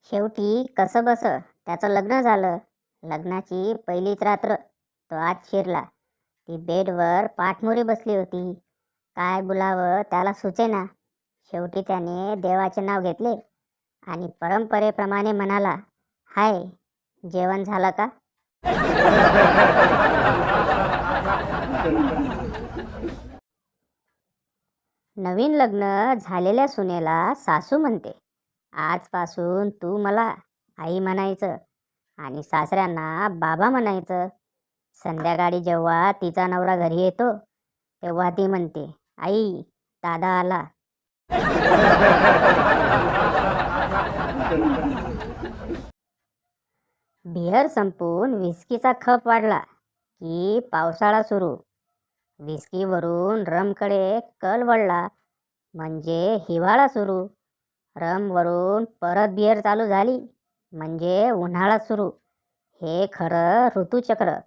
शेवटी कसं बस त्याचं लग्न झालं. लग्नाची पहिलीच रात्र तो आत शिरला. ती बेडवर पाठमोरी बसली होती. काय बोलावं त्याला सुचेना. शेवटी त्याने देवाचे नाव घेतले आणि परंपरेप्रमाणे म्हणाला, हाय, जेवण झालं का? नवीन लग्न झालेल्या सुनेला सासू म्हणते, आजपासून तू मला आई म्हणायचं आणि सासऱ्यांना बाबा म्हणायचं. संध्याकाळी जेव्हा तिचा नवरा घरी येतो तेव्हा ती म्हणते, आई, दादा आला. बिअर संपून विस्कीचा खप वाढला की पावसाळा सुरू. विस्कीवरून रमकडे कल वळला म्हणजे हिवाळा सुरू. रमवरून परत बिअर चालू झाली म्हणजे उन्हाळा सुरू. हे खरं ऋतुचक्र.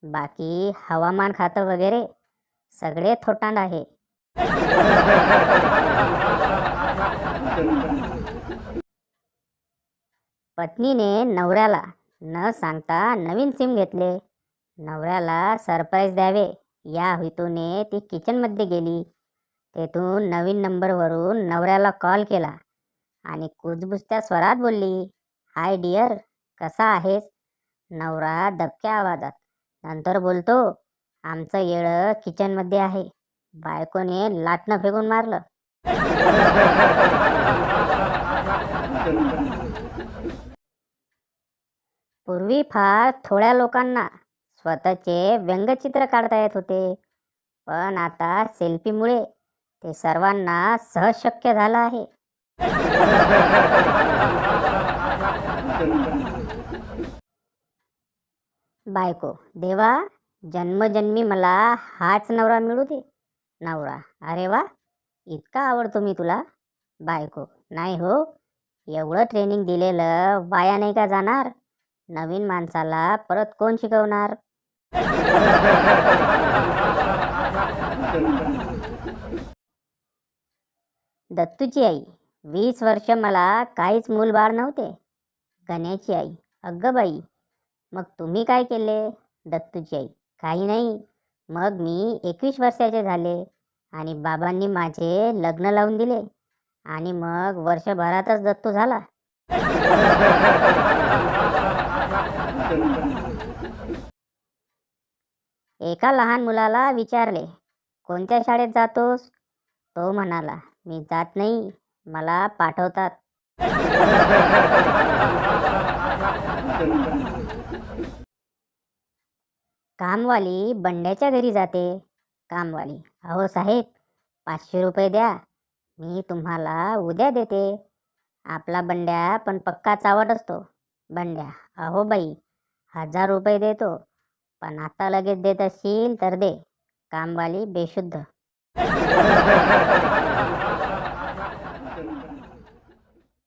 बाकी हवामान खातं वगैरे सगळे थोटांड आहे. पत्नीने नवऱ्याला न सांगता नवीन सिम घेतले. नवऱ्याला सरप्राईज द्यावे या हेतूने ती किचनमध्ये गेली. तेथून नवीन नंबरवरून नवऱ्याला कॉल केला आणि कुजबुजत्या स्वरात बोलली, हाय डिअर, कसा आहेस? नवरा दबक्या आवाजात नंतर बोलतो, आमचं येळं किचनमध्ये आहे. बायकोने लाटणं फेकून मारलं. पूर्वी फार थोड्या लोकांना स्वतःचे व्यंगचित्र काढता येत होते, पण आता सेल्फीमुळे ते सर्वांना सहज शक्य झालं आहे. बायको, देवा, जन्मजन्मी मला हाच नवरा मिळू दे. नवरा, अरे वा, इतका आवडतो मी तुला. बायको, नाही हो, एवढं ट्रेनिंग दिलेलं वाया नाही का जाणार? नवीन माणसाला परत कोण शिकवणार? दत्तूची आई, 20 वर्ष मला काहीच मूलबाळ नव्हते. गण्याची आई, अगं बाई, मग तुम्ही काय केले? दत्तूची आई, काही नाही. मग मी 21 वर्षाचे झाले आणि बाबांनी माझे लग्न लावून दिले आणि मग वर्षभरातच दत्तू झाला. एका लहान मुलाला विचारले, कोणत्या शाळेत जातोस? तो म्हणाला, मी जात नाही, मला पाठवतात. कामवाली बंड्याच्या घरी जाते. कामवाली, अहो साहेब, 500 रुपये द्या, मी तुम्हाला उद्या देते. आपला बंड्या पण पक्का चावट असतो. बंड्या, अहो बाई, 1000 रुपये देतो, पण आता लगेच देत असशील तर दे. कामवाली बेशुद्ध.